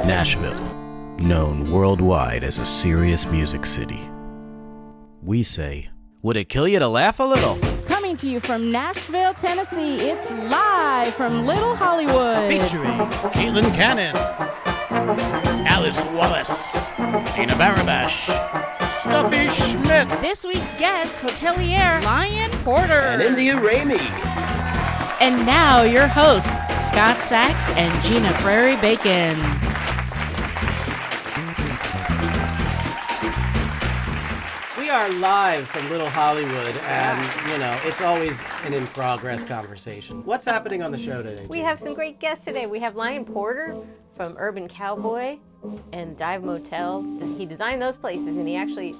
Nashville, known worldwide as a serious music city. We say, would it kill you to laugh a little? Coming to you from Nashville, Tennessee, it's live from Little Hollywood. Featuring Caitlin Cannon, Alice Wallace, Gina Barabash, Stuffy Schmidt. This week's guest, hotelier Lyon Porter. And India Ramey. And now your hosts, Scot Sax and Gina Prairie Bacon. We are live from Little Hollywood, and, it's always an in-progress conversation. What's happening on the show today, We Gina? have some great guests today. We have Lyon Porter from Urban Cowboy and Dive Motel. He designed those places, and he actually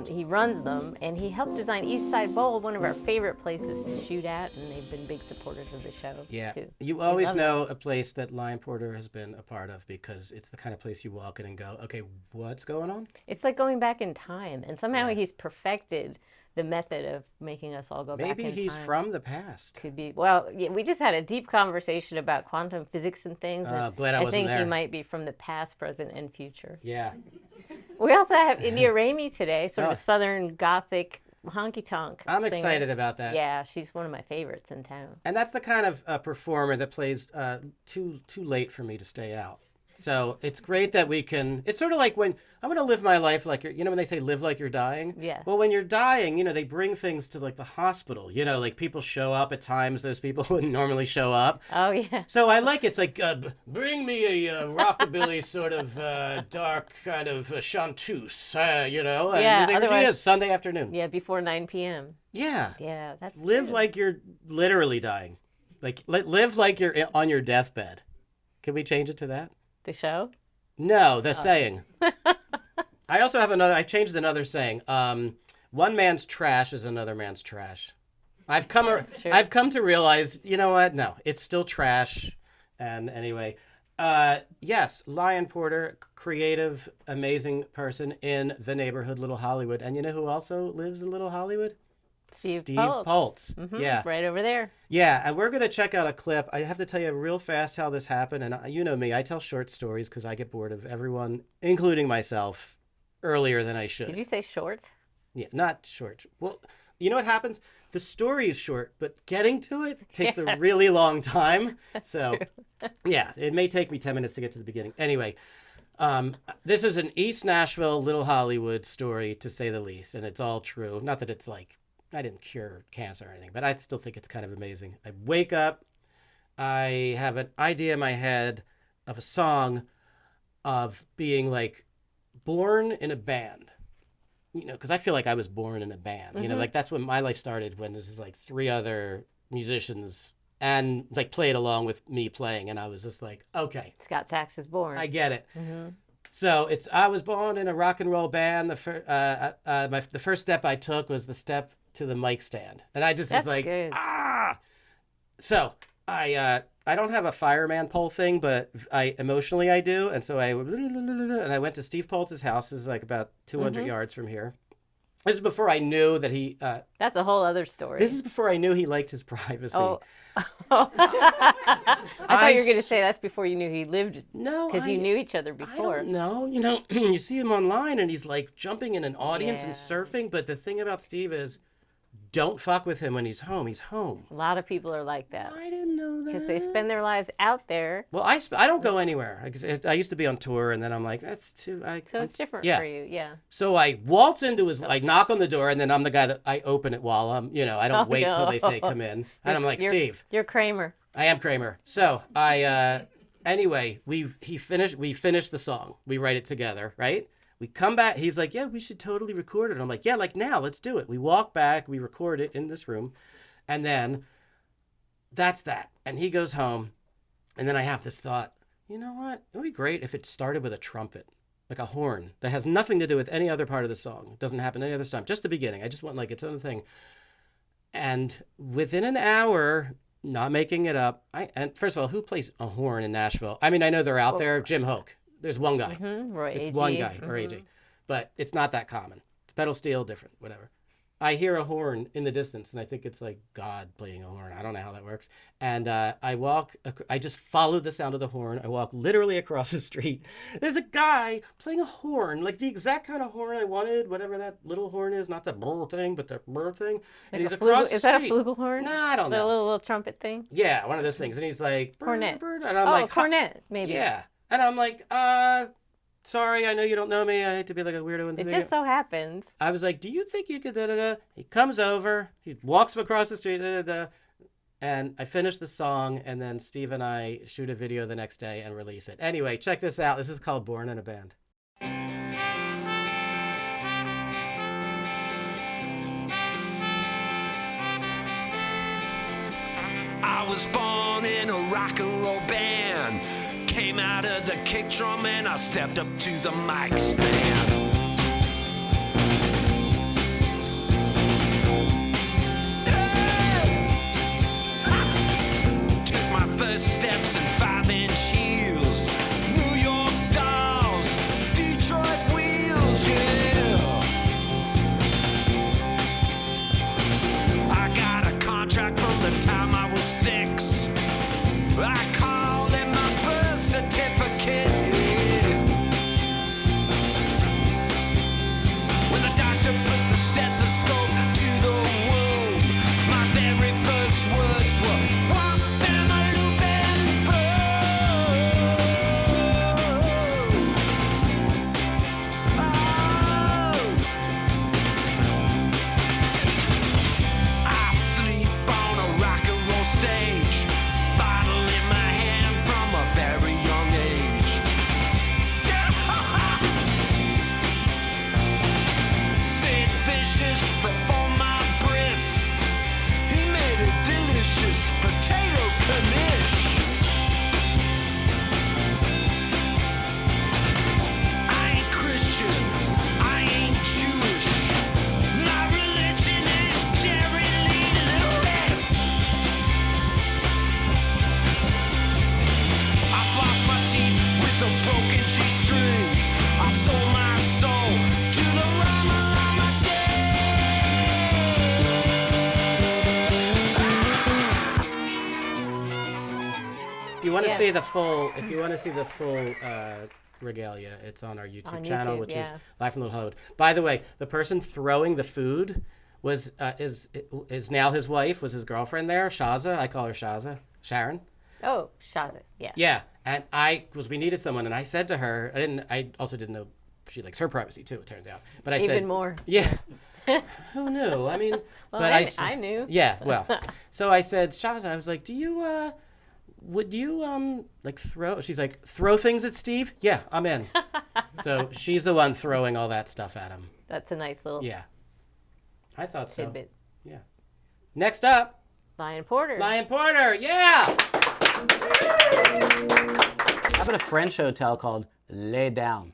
he runs them, and he helped design Eastside Bowl, one of our favorite places to shoot at, and they've been big supporters of the show. Yeah, too. you always know a place that Lyon Porter has been a part of because it's the kind of place you walk in and go, okay, what's going on? It's like going back in time, and somehow he's perfected the method of making us all go back in time. Maybe he's from the past. Could be. Well, yeah, we just had a deep conversation about quantum physics and things. And glad I wasn't think there. he might be from the past, present, and future. Yeah. We also have India Ramey today, sort of a Southern-gothic honky-tonk I'm singer. excited about that. Yeah, she's one of my favorites in town. And that's the kind of performer that plays too late for me to stay out. So it's great that we can. It's sort of like when I'm going to live my life like you're. When they say live like you're dying. Yeah. Well, when you're dying, they bring things to like the hospital. Like people show up at times those people wouldn't normally show up. Oh yeah. So I like it's like bring me a rockabilly sort of dark kind of chanteuse. And Yeah, there she otherwise- is Sunday afternoon. Yeah, before 9 p.m. Yeah. Yeah, that's Live good. like you're literally dying. Like live like you're on your deathbed. Can we change it to that? The show? No, the saying. I also have I changed another saying. One man's trash is another man's trash. I've come to realize, you know what? No, it's still trash. And anyway, yes, Lyon Porter, creative, amazing person in the neighborhood, Little Hollywood. And you know who also lives in Little Hollywood? Steve Poltz. Mm-hmm, Yeah. right over there. Yeah, and we're going to check out a clip. I have to tell you real fast how this happened. And you know me, I tell short stories because I get bored of everyone, including myself, earlier than I should. Did you say short? Yeah, not short. Well, you know what happens? The story is short, but getting to it takes a really long time. So, yeah, it may take me 10 minutes to get to the beginning. Anyway, this is an East Nashville, Little Hollywood story, to say the least. And it's all true. Not that it's like, I didn't cure cancer or anything, but I still think it's kind of amazing. I wake up, I have an idea in my head of a song of being like born in a band. Because I feel like I was born in a band. Mm-hmm. Like that's when my life started, when there's like three other musicians and like played along with me playing. And I was just like, okay. Scot Sax is born. I get it. Mm-hmm. So I was born in a rock and roll band. The first step I took was the step to the mic stand. And I just was like, good. So I don't have a fireman pole thing, but emotionally I do. And so I went to Steve Poltz's house. This is like about 200 yards from here. This is before I knew that he... That's a whole other story. This is before I knew he liked his privacy. Oh. I thought you were going to say that's before you knew he lived. No, because you knew each other before. I don't know. You see him online and he's like jumping in an audience and surfing. But the thing about Steve is, don't fuck with him when he's home. He's home. A lot of people are like that. I didn't know that. Because they spend their lives out there. Well, I don't go anywhere. I used to be on tour, and then I'm like, that's too... So it's different for you, yeah. So I waltz into his... Like, knock on the door, and then I'm the guy that... I open it while I'm... I don't wait till they say come in. And I'm like, Steve. You're Kramer. I am Kramer. So anyway, we finished the song. We write it together, right? We come back. He's like, yeah, we should totally record it. I'm like, yeah, like now, let's do it. We walk back. We record it in this room. And then that's that. And he goes home. And then I have this thought, you know what? It would be great if it started with a trumpet, like a horn that has nothing to do with any other part of the song. It doesn't happen any other time. Just the beginning. I just want like its own thing. And within an hour... Not making it up. And first of all, who plays a horn in Nashville? I mean, I know they're out there. Jim Hoke. There's one guy. Mm-hmm. Roy It's A.G. one guy, or AJ. But it's not that common. It's pedal steel, different, whatever. I hear a horn in the distance, and I think it's like God playing a horn. I don't know how that works. And I just follow the sound of the horn. I walk literally across the street. There's a guy playing a horn, like the exact kind of horn I wanted, whatever that little horn is, not the brr thing, but the brr thing. And he's across the street. Is that a flugelhorn? No, I don't know. The little trumpet thing? Yeah, one of those things. And he's like, brr, Cornet. brr, and I'm like, cornet, maybe. yeah. And I'm like, sorry, I know you don't know me. I hate to be like a weirdo. It just so happens. I was like, do you think you could da-da-da? He comes over. He walks across the street. Da-da-da. And I finish the song, and then Steve and I shoot a video the next day and release it. Anyway, check this out. This is called Born in a Band. I was born in a rock and roll band. Came out of the kick drum and I stepped up to the mic stand. Took my first steps in 5-inch heels. New York dolls, Detroit wheels, yeah. I got a contract from the time I was 6. I called it my birth certificate, yeah. When the doctor put the stethoscope to the womb, my very first words were, "Pop in my loop and I sleep on a rock and roll stage. Bottle in my hand from a very young age. Sid Vicious performed my bris. He made a delicious potato knish. I ain't Christian, I ain't Jewish. My religion is Jerry Lee Lewis. I flossed my teeth with a broken G-string. I sold my soul to the Rama Rama If you want to Yeah. see the full, regalia, it's on our YouTube On channel, YouTube, which is yeah. Live from Little Hollywood. By the way, the person throwing the food was is now his wife, was his girlfriend there, Shaza. I call her Shaza, Sharon. Oh, Shazza, yes. Yeah, and we needed someone, and I said to her, I also didn't know she likes her privacy too. It turns out, but I said Even more. Yeah. Who knew? I mean, Well, but I knew. Yeah, well, so I said, Shaza, I was like, would you like throw? She's like, throw things at Steve? Yeah, I'm in. So she's the one throwing all that stuff at him. That's a nice little Yeah, I thought so. tidbit. Yeah. Next up, Lyon Porter. Lyon Porter. Yeah. How about a French hotel called Lay Down?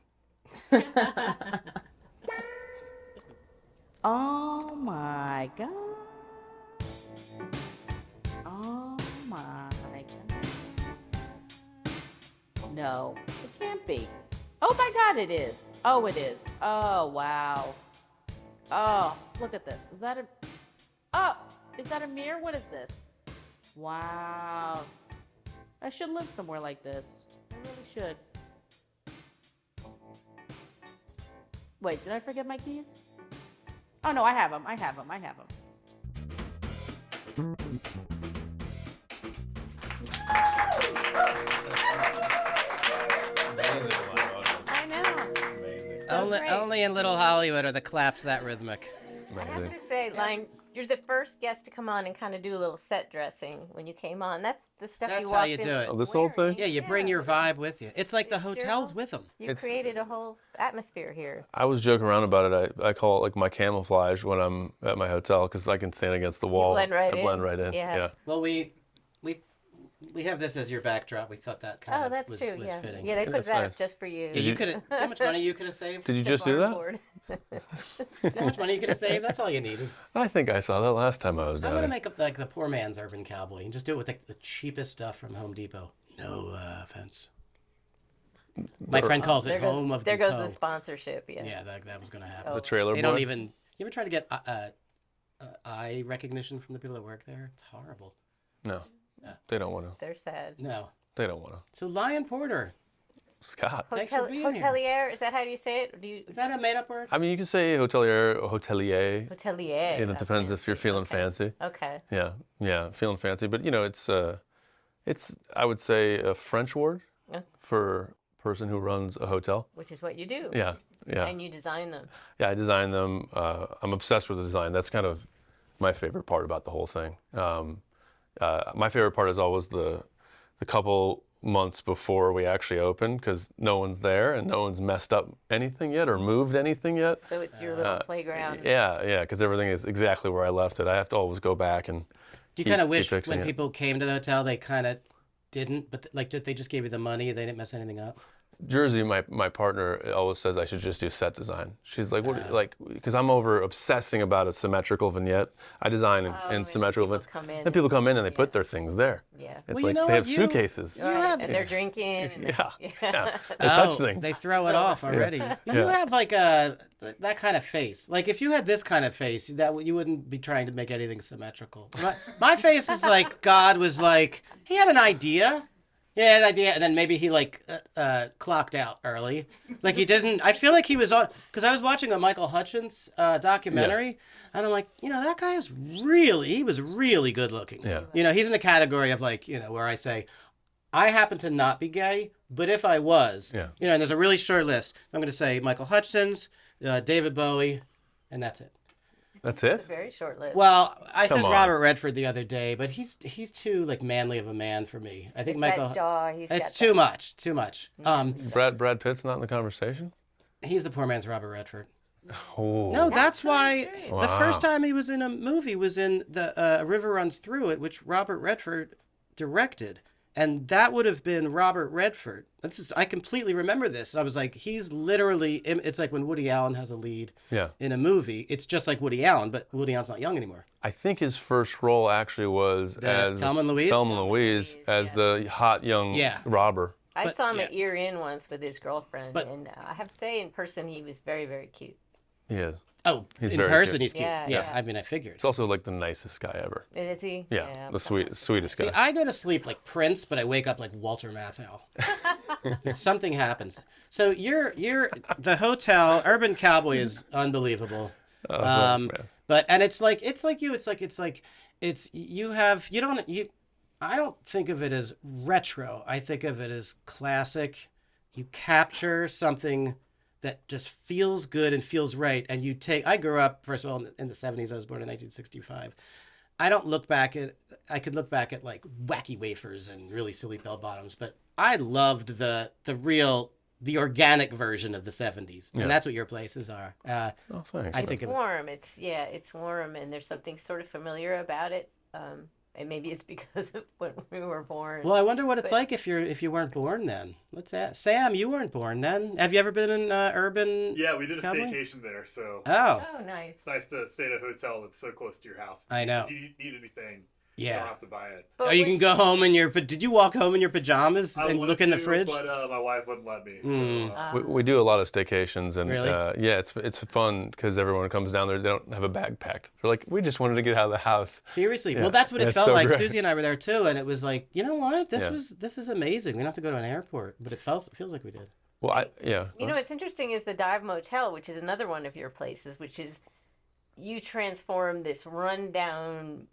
Oh my God. Oh my God. No, it can't be. Oh my God, it is. Oh, it is. Oh, wow. Oh, look at this. Is that a mirror? What is this? Wow. I should live somewhere like this. I really should. Wait, did I forget my keys? Oh no, I have them. I have them. I know. great. Only in Little Hollywood are the claps that rhythmic. I have to say, Lyon, you're the first guest to come on and kind of do a little set dressing when you came on. That's the stuff That's you how walked you in do it. Oh, this whole wearing. thing? Yeah, you bring your vibe with you. It's like the It's your hotels whole- with them. You created a whole atmosphere here. I was joking around about it. I call it like my camouflage when I'm at my hotel because I can stand against the wall. blend right I in. blend right in. Yeah. Yeah. Well, we have this as your backdrop. We thought that kind Oh, of that's was true. was Yeah. fitting. Yeah, they put That's that nice. up just for you. Yeah, you could have. See how much money you could have saved? Did you The just do that? barn board. See how much money you could have saved? That's all you needed. I think I saw that last time I was I'm down. gonna make up like the poor man's Urban Cowboy and just do it with like the cheapest stuff from Home Depot. No offense. My friend calls it There Home goes, of there Depot. goes the sponsorship. Yeah. Yeah, that was gonna happen. The trailer They boy. don't even. You ever try to get eye recognition from the people that work there. It's horrible. No, they don't want to. They're sad. No. They don't want to. So Lyon Porter, Scott. thanks for being here. Hotelier, is that how you say it? Or do you, Is that a made-up word? I mean, you can say hotelier, or hotelier. hotelier. And it depends if you're feeling fancy. Okay. Yeah, feeling fancy. But it's I would say a French word for a person who runs a hotel. Which is what you do. Yeah. And you design them. Yeah, I design them. I'm obsessed with the design. That's kind of my favorite part about the whole thing. My favorite part is always the couple months before we actually open, because no one's there and no one's messed up anything yet or moved anything yet. So it's your little playground. Yeah, because everything is exactly where I left it. I have to always go back and. Do you kind of wish fixing when it. people came to the hotel they kind of didn't, but like they just gave you the money, they didn't mess anything up? Jersey, my partner always says I should just do set design. She's like, what? Like, because I'm over obsessing about a symmetrical vignette. I design in symmetrical vignettes. And people come in and they put their things there. Yeah. It's Well, like you know they what? have suitcases. And they're drinking. Yeah. They touch things. They throw it off already. You have like that kind of face. Like if you had this kind of face, that you wouldn't be trying to make anything symmetrical. My face is like God was like, he had an idea. He had an idea, and then maybe he like clocked out early. Like he doesn't. I feel like he was on, because I was watching a Michael Hutchins documentary, and I'm like, that guy is he was really good looking. Yeah. He's in the category of like, where I say, I happen to not be gay, but if I was, and there's a really short list. I'm going to say Michael Hutchins, David Bowie, and that's it. That's it? Very short list. Well, I said on. Robert Redford the other day, but he's too like manly of a man for me. I think It's Michael. that jaw, It's too much. Brad Pitt's not in the conversation? He's the poor man's Robert Redford. Oh. No, that's why straight. the first time he was in a movie was in the A River Runs Through It, which Robert Redford directed. And that would have been Robert Redford. I completely remember this. I was like, he's literally, it's like when Woody Allen has a lead in a movie. It's just like Woody Allen, but Woody Allen's not young anymore. I think his first role actually was as Thelma and Louise? Thelma and Louise, as the hot young robber. I saw him at Ear In once with his girlfriend, and I have to say, in person, he was very, very cute. He is. Oh, He's in very person cute. he's cute. Yeah. I mean, I figured. He's also like the nicest guy ever. Is he? Yeah, the sweetest guy. See, I go to sleep like Prince, but I wake up like Walter Matthau. Something happens. So the hotel, Urban Cowboy is unbelievable. Thanks, man. I don't think of it as retro. I think of it as classic. You capture something that just feels good and feels right. And I grew up, first of all, in the 70s. I was born in 1965. I could look back at like wacky wafers and really silly bell bottoms, but I loved the organic version of the 70s. And that's what your places are. Thanks. I think It's warm. It's warm, and there's something sort of familiar about it. And maybe it's because of when we were born. Well, I wonder what it's like if you weren't born then. Let's ask. Sam, you weren't born then. Have you ever been in Urban? Yeah, we did a Cowboy? staycation there, so Oh, Nice. it's nice to stay at a hotel that's so close to your house. I know. If you need anything, you Yeah. don't have to buy it. But Oh, you can go home in did you walk home in your pajamas I and wanted look in the to, fridge? but my wife wouldn't let me. We do a lot of staycations, and Really? it's fun because everyone comes down there. They don't have a bag packed. They're like, we just wanted to get out of the house. Seriously. Well, that's what it That's felt so like. great. Susie and I were there too, and it was like, you know what? This Yeah. is amazing. We don't have to go to an airport, but it feels like we did. Well, You know, what's interesting is the Dive Motel, which is another one of your places, which is you transform this rundown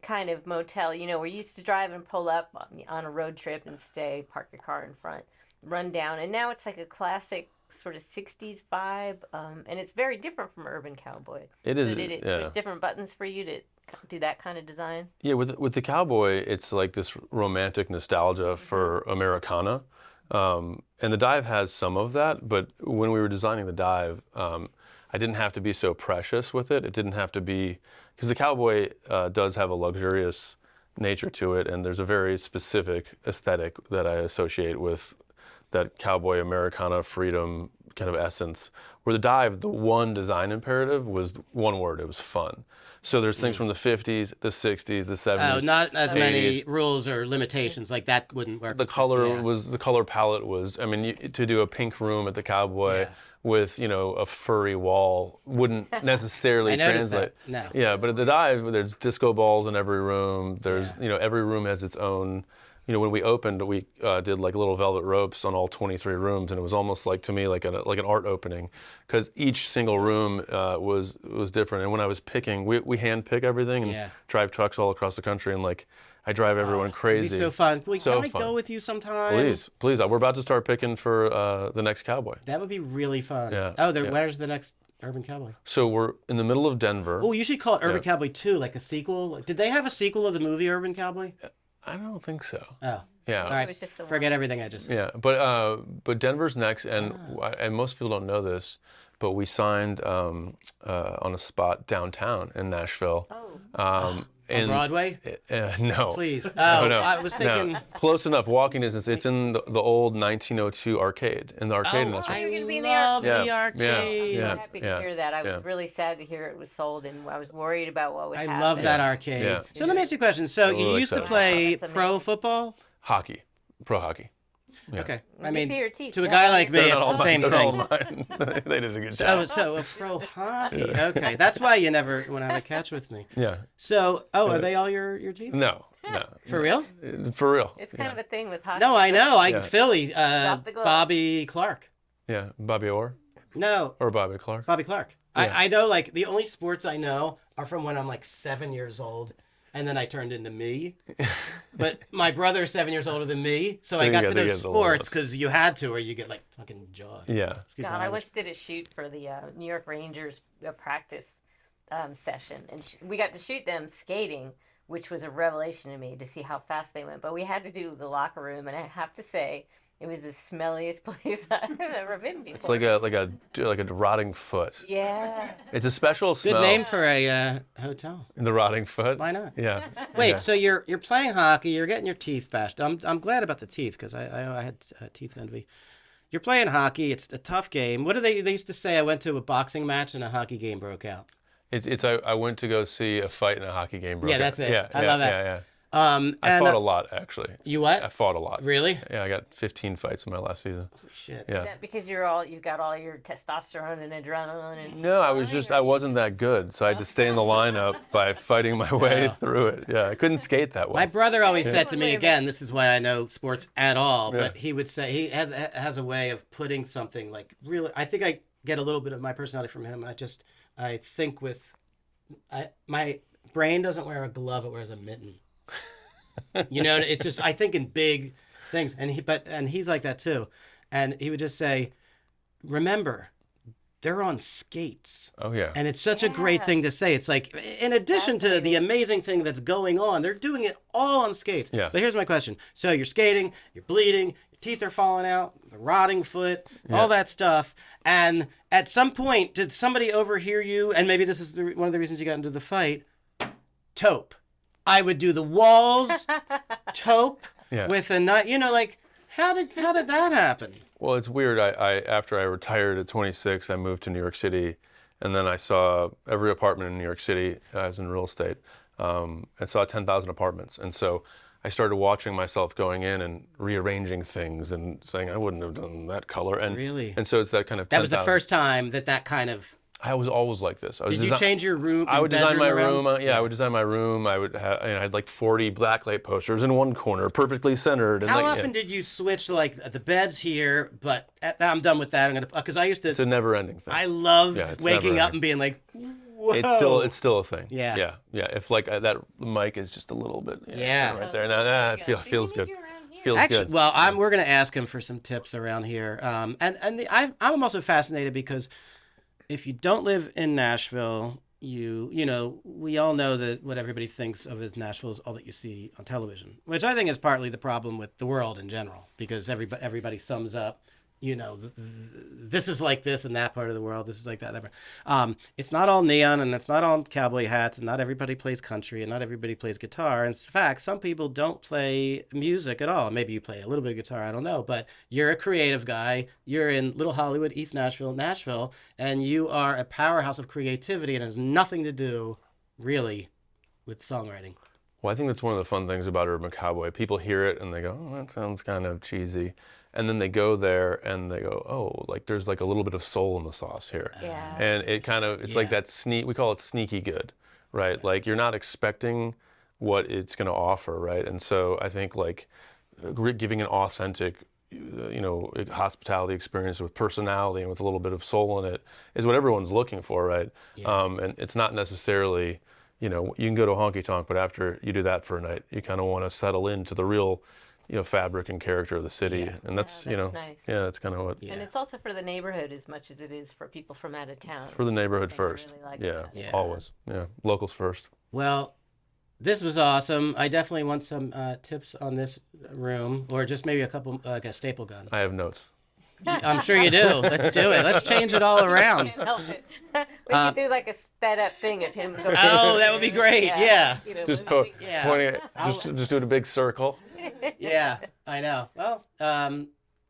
kind of motel. We're used to drive and pull up on a road trip and stay, park your car in front, run down. And now it's like a classic sort of 60s vibe. And it's very different from Urban Cowboy. It is. There's different buttons for you to do that kind of design. Yeah, with the Cowboy, it's like this romantic nostalgia for Americana. And the Dive has some of that, but when we were designing the Dive, I didn't have to be so precious with it. It didn't have to be, because the Cowboy does have a luxurious nature to it, and there's a very specific aesthetic that I associate with that Cowboy Americana freedom kind of essence. Where the Dive, the one design imperative was one word, it was fun. So there's things from the 50s, the 60s, the 70s. Oh, not as 80s. many rules or limitations. Like that wouldn't work. The color palette was, I mean, to do a pink room at the Cowboy with a furry wall wouldn't necessarily I noticed translate. that. No. Yeah, but at the dive, there's disco balls in every room. There's every room has its own. When we opened, we did like little velvet ropes on all 23 rooms, and it was almost like to me like an art opening, because each single room was different. And when I was picking, we hand pick everything and drive trucks all across the country, and like I drive everyone crazy. It'd be so fun. Can I fun. go with you sometime? Please. We're about to start picking for the next Cowboy. That would be really fun. Yeah. Oh, where's the next Urban Cowboy? So we're in the middle of Denver. Oh, you should call it Urban Cowboy 2, like a sequel. Did they have a sequel of the movie Urban Cowboy? I don't think so. Oh. Yeah. All right, forget everything I just said. Yeah, but Denver's next, and most people don't know this, but we signed on a spot downtown in Nashville. On Broadway? No. Please. No. I was thinking. No. Close enough. Walking distance. It's in the old 1902 arcade. In the arcade in Nashville. You're gonna be Love there. the arcade. I'm happy to hear that. I was really sad to hear it was sold, and I was worried about what would happen. I love that arcade. Yeah. So let me ask you a question. So you really used to excited. play That's pro amazing. football? Hockey. Pro hockey. Yeah. Okay. Let me see your teeth. to a Yeah. guy like me, They're it's not the all same mine. They're all thing. mine. They did a good job. So a pro hockey. Okay. That's why you never want to have a catch with me. Yeah. So, are they all your teeth? No. For real? For real. It's kind of a thing with hockey. No, I know. Yeah. Philly, Drop the glove. Bobby Clark. Yeah. Bobby Orr No, or Bobby Clark. Bobby Clark. Yeah. I know, like, the only sports I know are from when I'm like 7 years old, and then I turned into me. But my brother's 7 years older than me, so I you got got to to know get the sports because you had to, or you get like fucking jawed. Yeah. Excuse God, my I language. once did a shoot for the New York Rangers practice session, and we got to shoot them skating, which was a revelation to me to see how fast they went. But we had to do the locker room, and I have to say, it was the smelliest place I've ever been before. It's like a rotting foot. Yeah. It's a special Good smell. name for a hotel. The rotting foot. Why not? Yeah. Wait, Yeah. so you're playing hockey, you're getting your teeth bashed. I'm glad about the teeth because I had teeth envy. You're playing hockey. It's a tough game. What do they used to say? I went to a boxing match and a hockey game broke out. I went to go see a fight in a hockey game. Yeah, that's it. I love that. Yeah. I I fought a lot, actually. You what? I fought a lot. Really? Yeah, I got 15 fights in my last season. Holy shit. Yeah. Is that because you've got all your testosterone and adrenaline and No, I wasn't that good, so I had to stay in the lineup by fighting my way through it. Yeah, I couldn't skate that well. My brother always said to me, again, this is why I know sports at all, but he would say he has a way of putting something like really, I think I get a little bit of my personality from him. I think my brain doesn't wear a glove, it wears a mitten. It's just, I think in big things, and he's like that too. And he would just say, remember, they're on skates. Oh, yeah. And it's such a great thing to say. It's like, in addition to the amazing thing that's going on, they're doing it all on skates. Yeah. But here's my question. So you're skating, you're bleeding, your teeth are falling out, the rotting foot, all that stuff. And at some point, did somebody overhear you? And maybe this is one of the reasons you got into the fight. Taupe. I would do the walls, taupe, with a nut. How did that happen? Well, it's weird. I after I retired at 26, I moved to New York City, and then I saw every apartment in New York City. I was in real estate, and saw 10,000 apartments. And so I started watching myself going in and rearranging things and saying I wouldn't have done that color. And Really? And so it's that kind of. That was the 10,000. first time that kind of. I was always like this. Did you change your room? I would design my bedroom room. around? I would design my room. I would have. I had like 40 blacklight posters in one corner, perfectly centered. And How like, often did you switch the beds here? But I'm done with that. I'm gonna because I used to. It's a never-ending thing. I loved it's waking up never-ending. and being like, whoa. It's still a thing. Yeah. Yeah. If like that mic is just a little bit. Yeah. Right there. Now it feels good. Feels Actually, good. well, we're gonna ask him for some tips around here. I'm also fascinated because if you don't live in Nashville, we all know that what everybody thinks of as Nashville is all that you see on television, which I think is partly the problem with the world in general, because everybody sums up, this is like this in that part of the world, this is like that. It's not all neon, and it's not all cowboy hats, and not everybody plays country, and not everybody plays guitar. In fact, some people don't play music at all. Maybe you play a little bit of guitar, I don't know, but you're a creative guy. You're in Little Hollywood, East Nashville, and you are a powerhouse of creativity, and it has nothing to do, really, with songwriting. Well, I think that's one of the fun things about Urban Cowboy. People hear it and they go, "Oh, that sounds kind of cheesy." and then they go there and they go, oh, like there's like a little bit of soul in the sauce here. Yeah. And it kind of, it's like that we call it sneaky good, right? Like you're not expecting what it's going to offer, right? And so I think like giving an authentic, hospitality experience with personality and with a little bit of soul in it is what everyone's looking for, right? And it's not necessarily, you can go to a honky tonk, but after you do that for a night, you kind of want to settle into the real, fabric and character of the city. And that's, nice. that's kind of what. And it's also for the neighborhood as much as it is for people from out of town. For the neighborhood I first. really like yeah, that. always. Yeah, locals first. Well, this was awesome. I definitely want some tips on this room, or just maybe a couple, like a staple gun. I have notes. I'm sure you do. Let's do it. Let's change it all around. Can't help it. We could do like a sped up thing of him. Going Oh, that would be great. Yeah. Just moving. pointing it, just do it a big circle. Yeah, I know. Well,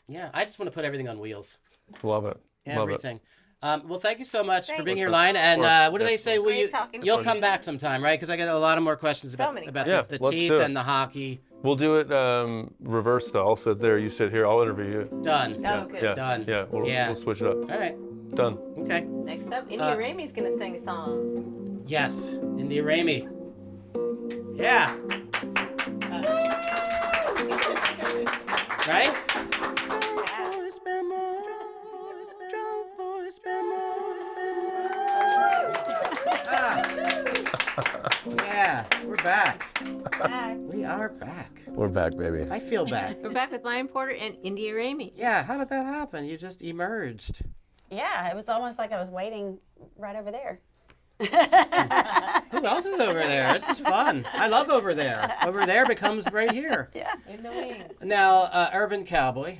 yeah, I just want to put everything on wheels. Love it. Everything. Well, thank you so much for being here, Thanks. Lion. And what do they say? Will Great talking to you'll you. come back sometime, right? Because I got a lot of more questions So about many the let's teeth do it. and the hockey. We'll do it reverse though. I'll sit there, you sit here. I'll interview you. Done. Oh, good. Yeah, Done. Yeah, we'll switch it up. All right. Done. Okay. Next up, India Ramey's going to sing a song. Yes. India Ramey. Yeah. Right? Yeah, we're back. Back. We are back. We're back, baby. I feel back. We're back with Lyon Porter and India Ramey. Yeah, how did that happen? You just emerged. Yeah, it was almost like I was waiting right over there. Who else is over there? This is fun. I love over there. Over there becomes right here. Yeah. In the wing. Now, Urban Cowboy.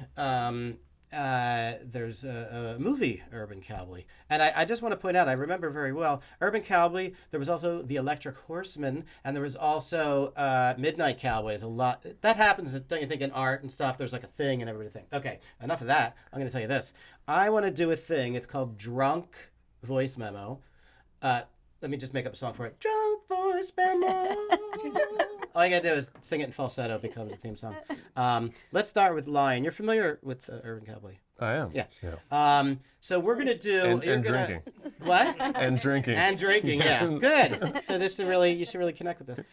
There's a movie, Urban Cowboy. And I just want to point out, I remember very well, Urban Cowboy, there was also The Electric Horseman, and there was also Midnight Cowboys. A lot. That happens, don't you think, in art and stuff, there's like a thing and everything. Okay, enough of that. I'm going to tell you this. I want to do a thing. It's called Drunk Voice Memo. Let me just make up a song for it. Drunk Voice Memo. All you gotta do is sing it in falsetto. It becomes a theme song. Let's start with Lyon. You're familiar with Urban Cowboy? I am. Yeah. So we're gonna do. And drinking. What? And drinking. And drinking. Yeah. Good. So this is really, you should really connect with this.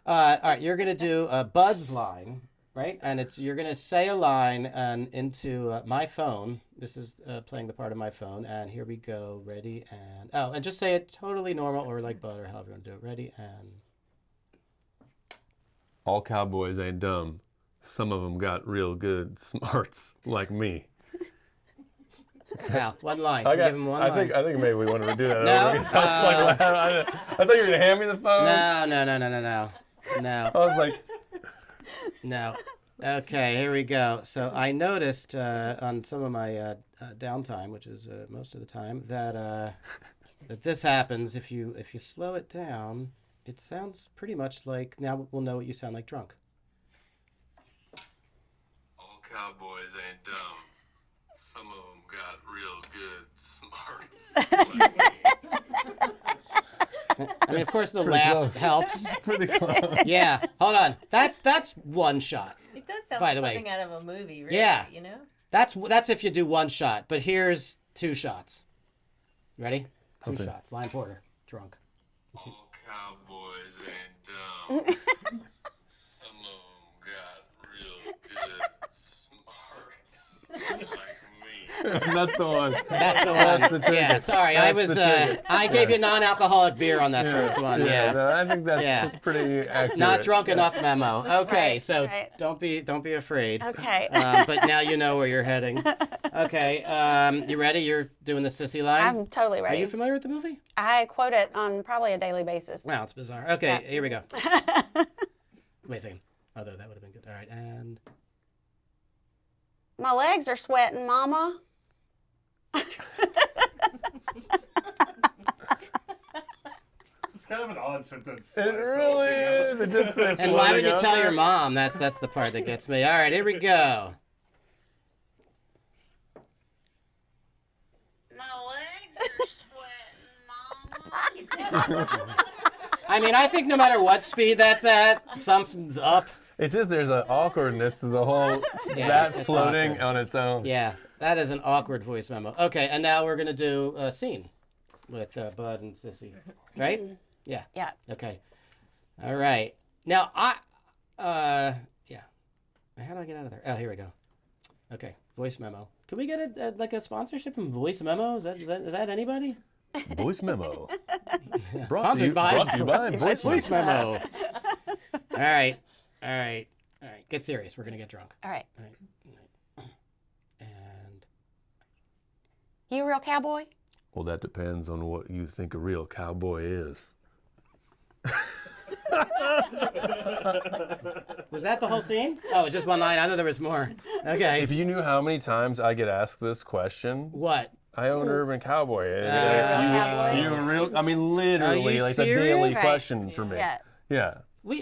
All right. You're gonna do Bud's line, right? And you're gonna say a line and into my phone. This is playing the part of my phone. And here we go. Ready and and just say it totally normal or like Bud or however you want to do it. Ready and. All cowboys ain't dumb. Some of them got real good smarts, like me. Now, one line. Give him one line. I think maybe we want to do that. No, over again. I thought you were gonna hand me the phone. No. I was like, No. Okay, here we go. So I noticed on some of my downtime, which is most of the time, that this happens if you slow it down. It sounds pretty much like, now we'll know what you sound like drunk. all cowboys ain't dumb. Some of them got real good smarts. I mean, of course, the laugh close. helps. Pretty close. Yeah, hold on. That's one shot. It does sound By like the way. something out of a movie, really, Yeah. you know? That's if you do one shot. But here's two shots. Ready? Two Let's see. shots. Lyon Porter, drunk. All cowboys ain't dumb. Some of them got real good smarts, like me. That's the one. That's the one. That's the ticket. Yeah, sorry. I gave you non-alcoholic beer on that first one. Yeah. No, I think that's pretty accurate. Not drunk enough memo. Okay, Right, so right. don't be afraid. Okay. But now you know where you're heading. Okay, you ready? You're doing the sissy line? I'm totally Are ready. you familiar with the movie? I quote it on probably a daily basis. Wow, it's bizarre. Okay, Yeah. here we go. Wait a second. Although that would have been good. All right, and My legs are sweating, Mama. It's kind of an odd sentence. It by itself, really you know? is. It just said and why would floating you out tell there. your mom? That's the part that gets me. All right, here we go. My legs are sweating, Mama. I mean, I think no matter what speed that's at, something's up. It's just there's an awkwardness to the whole that it's floating awkward. on its own. Yeah, that is an awkward voice memo. Okay, and now we're gonna do a scene with Bud and Sissy, right? Yeah. Yeah. Okay. All right. Now yeah. How do I get out of there? Oh, here we go. Okay, voice memo. Can we get a sponsorship from Voice Memo? Is that anybody? Voice memo. Brought to Sponsored you by by Voice Memo. All right. Get serious. We're gonna get drunk. All right. And You a real cowboy? Well, that depends on what you think a real cowboy is. was that the whole scene? Oh, just one line. I know there was more. Okay. If you knew how many times I get asked this question, What? I own Urban Cowboy. Cowboy? You real? I mean, literally, you like a daily serious? question for me. Yeah. Yeah.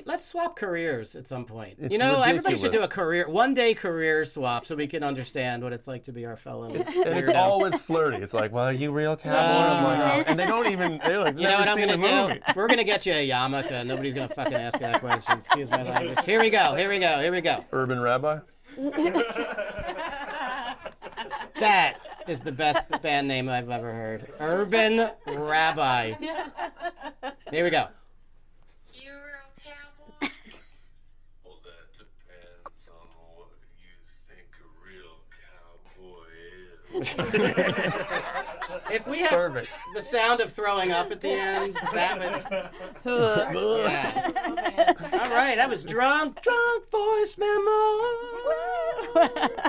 Let's swap careers at some point. It's Everybody should do ridiculous. a one-day career swap so we can understand what it's like to be our fellow. And it's weirdo. always flirty. It's like, well, are you real cowboy? I'm like, oh. And they don't even. They're like, You know what I'm never gonna seen the do? movie. We're gonna get you a yarmulke. Nobody's gonna fucking ask you that question. Excuse my language. Here we go. Urban Rabbi. That is the best band name I've ever heard. Urban Rabbi. Here we go. Well, that depends on what you think a real cowboy is. If we have Perfect. the sound of throwing up at the end, that would. Yeah. All right, that was drunk voice memo.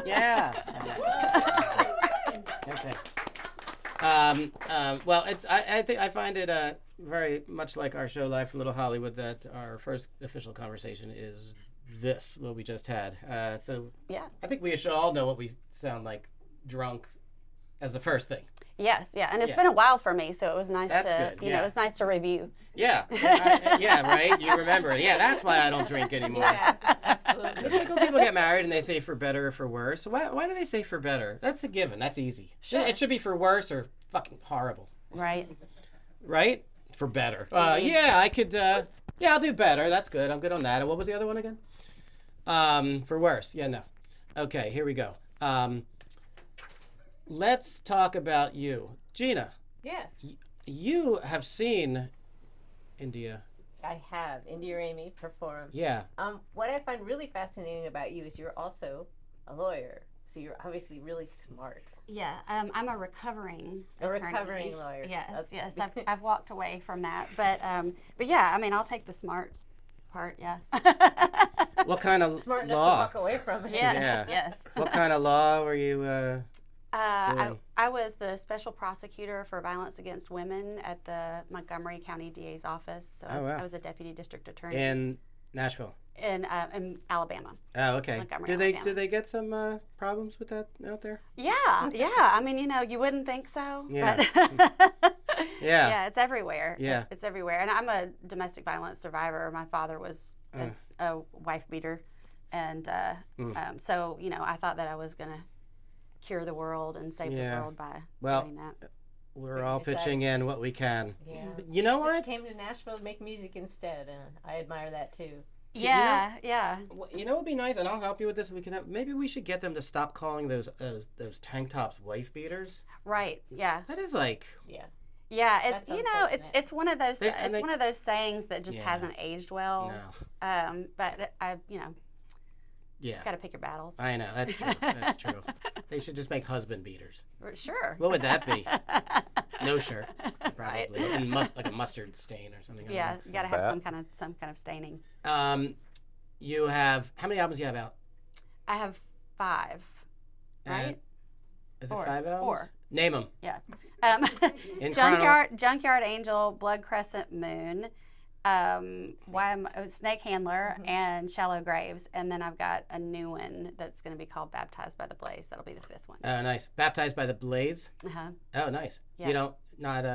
Yeah. Okay. Well, I find it very much like our show Live from Little Hollywood that our first official conversation is what we just had. So Yeah. I think we should all know what we sound like drunk as the first thing. Yes, yeah. And it's Yeah. been a while for me, so it was nice That's to, good, you know, yeah. it's nice to review. Yeah. Yeah, right? You remember. Yeah, that's why I don't drink anymore. Yeah, absolutely. It's like when people get married and they say for better or for worse. Why do they say for better? That's a given. That's easy. Sure. It should be for worse or fucking horrible. Right. Right? For better. Yeah, I could, yeah, I'll do better. That's good. I'm good on that. And what was the other one again? For worse. Yeah, no. Okay, here we go. Let's talk about you. Gina, Yes, you have seen India. I have. India Ramey perform. Yeah. What I find really fascinating about you is you're also a lawyer. So you're obviously really smart. Yeah, I'm a recovering attorney. recovering lawyer. Yes, That's- yes. I've walked away from that, but yeah, I mean, I'll take the smart part. Yeah. What kind of Smart enough law? to walk away from it. Yeah. Yeah. Yes. What kind of law were you? I was the special prosecutor for violence against women at the Montgomery County DA's office. So Oh, wow. I was a deputy district attorney In Nashville. in Alabama. Oh, okay. Montgomery, Do they Alabama. get some problems with that out there? Yeah, yeah. I mean, you know, you wouldn't think so, Yeah. but Yeah. yeah, it's everywhere. Yeah. It's everywhere. And I'm a domestic violence survivor. My father was a wife beater, and so you know, I thought that I was gonna cure the world and save Yeah. the world by Well, doing that. We're all decided- pitching in what we can. Yeah. You know Just what? came to Nashville to make music instead, and I admire that too. Yeah, yeah. You know what would be nice, and I'll help you with this. We can maybe we should get them to stop calling those tank tops wife beaters. Right. Yeah. That is like Yeah. Yeah. It's That's you know unfortunate. it's one of those and they- one of those sayings that just Yeah. hasn't aged well. no. But I Yeah. got to pick your battles. I know that's true. That's true. They should just make husband beaters. Sure. What would that be? No shirt, probably, and like a mustard stain or something. I don't Yeah, know. you got to have Bat. some kind of staining. You have how many albums do you have out? I have 5. Right? Is Four. it 5 albums? 4. Name them. Yeah. In Junkyard Angel, Blood Crescent Moon, Snake Handler, and Shallow Graves, and then I've got a new one that's going to be called Baptized by the Blaze. That'll be the 5th one. Oh, nice. Baptized by the Blaze. Uh-huh. Oh, nice. Yeah. You don't not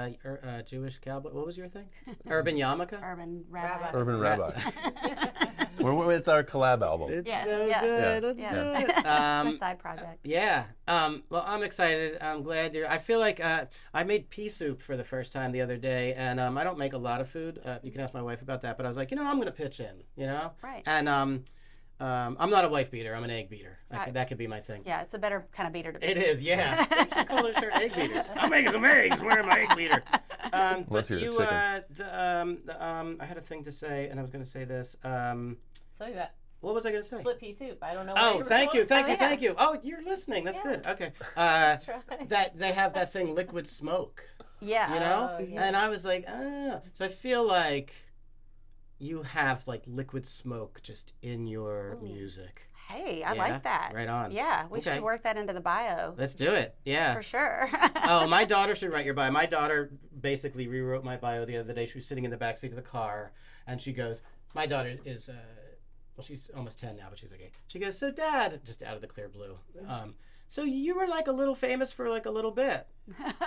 Jewish cowboy. What was your thing? Urban yarmulke. Urban Rabbi. Urban Rabbi. It's our collab album. It's Yes, so yeah. good. Let's Yeah. do it. It's my side project. Yeah. Well, I'm excited. I'm glad you're. I feel like I made pea soup for the first time the other day, and I don't make a lot of food. You can ask my wife about that. But I was like, I'm going to pitch in. Right. And I'm not a wife beater. I'm an egg beater. That could be my thing. Yeah, it's a better kind of beater to be. It is, yeah. We should call those shirt egg beaters. I'm making some eggs wearing my egg beater. Let's hear the chicken. I had a thing to say, and I was going to say this. So you got What was I going to say? split pea soup. I don't know. Oh, thank you. Thank you. Oh, you're listening. That's good. Okay. That's right. That they have that thing, liquid smoke. Yeah. You know? Oh, yeah. And I was like, So I feel like you have like liquid smoke just in your music. Hey, I Yeah? like that. Right on. Yeah, we Okay. should work that into the bio. Let's do it. Yeah. For sure. Oh, my daughter should write your bio. My daughter basically rewrote my bio the other day. She was sitting in the backseat of the car, and she goes, my daughter is, well, she's almost 10 now, but she's like 8. She goes, so Dad, just out of the clear blue, so you were like a little famous for like a little bit. And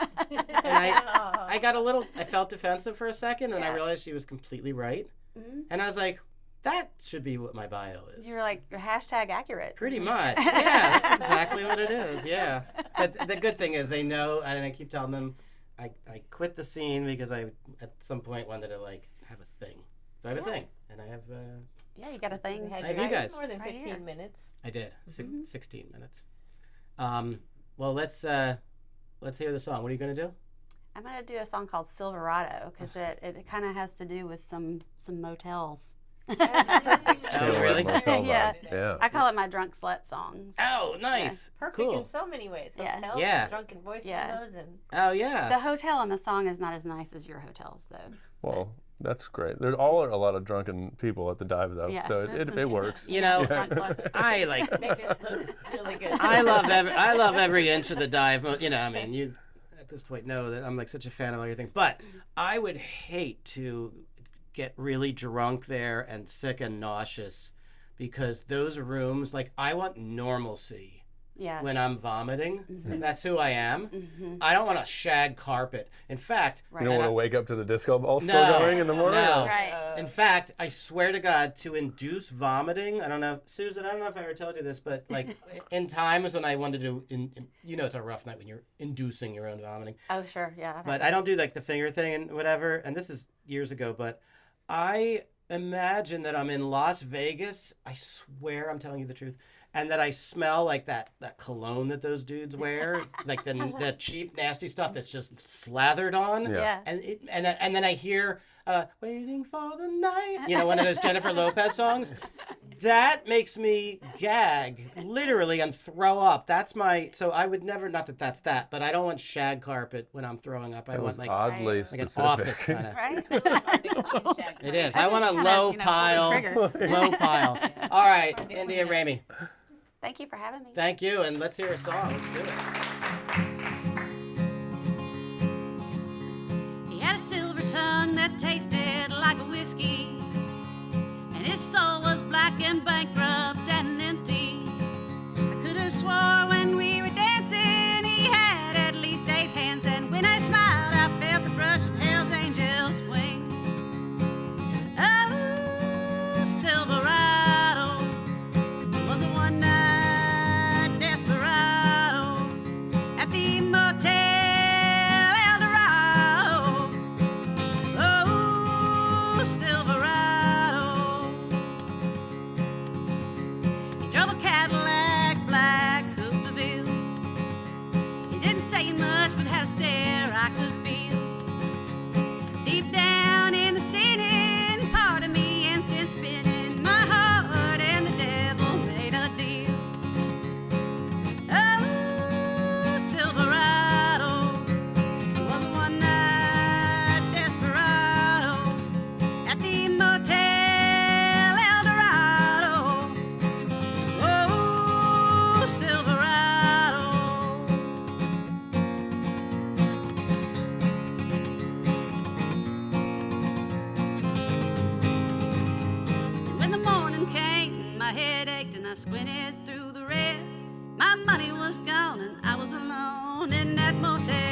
I got I felt defensive for a second, and I realized she was completely right. Mm-hmm. And I was like, that should be what my bio is. You're like hashtag accurate. Pretty much. Yeah, that's exactly what it is. Yeah. But the good thing is they know, and I keep telling them, I quit the scene because I, at some point, wanted to like have a thing. So I have a thing, and I have. Yeah, you got a thing. I have you guys. More than Right 15 here. minutes. I did. 16 minutes. Well, let's hear the song. What are you gonna do? I'm gonna do a song called Silverado because it kind of has to do with some motels. Oh, really? Motel Yeah. vibe. Yeah. I call it my drunk slut songs. Oh, nice. Perfect Cool. in so many ways. Yeah. Hotels, Yeah. drunken voice Yeah. memos, and Oh, yeah. The hotel on the song is not as nice as your hotels, though. Well, that's great. There are a lot of drunken people at the dive, though, Yeah, so that's it works. You know, Drunk sluts. I like. they just look really good. I love every inch of the dive. You know, I mean, you at this point know that I'm like such a fan of everything. But I would hate to get really drunk there and sick and nauseous because those rooms, like, I want normalcy Yeah. when I'm vomiting. That's who I am. I don't want a shag carpet. In fact, Right. You don't and want to I- wake up to the disco ball still No, going in the morning? no. Right. In fact, I swear to God, to induce vomiting, I don't know, Susan, I don't know if I ever told you this, but like in times when I wanted to, you know, it's a rough night when you're inducing your own vomiting. Oh, sure. Yeah. I've had But I don't do like the finger thing and whatever. And this is years ago, but I imagine that I'm in Las Vegas. I swear I'm telling you the truth. And that I smell like that cologne that those dudes wear, like the cheap, nasty stuff that's just slathered on. Yeah. And then I hear "Waiting for the Night," you know, one of those Jennifer Lopez songs. That makes me gag, literally, and throw up. That's so I would never, not that that's that, but I don't want shag carpet when I'm throwing up. I That want was like oddly an specific. office kind of. Right? It is. I want a kinda, low you know, pile. pull the trigger. Low pile. All right, Indy and Ramey. Thank you for having me. Thank you, and let's hear a song. Let's do it. He had a silver tongue that tasted like a whiskey, and his soul was black and bankrupt and empty. I could have swore when we were dancing he had at least 8 hands, and when I smiled I felt the brush of hell's angel's wings. Oh, Silverado was a one-night desperado at the Motel El Dorado. Oh, Silverado. He drove a Cadillac black Coupe de Ville. He didn't say much, but had a stare I could feel. Deep down in the sinning part of me, instant spinning my heart, and the devil made a deal. Oh, Silverado was a one-night desperado at the Motel El Dorado. Oh, Silverado. And when the morning came, my head ached and I squinted through the red. My money was gone and I was alone in that motel.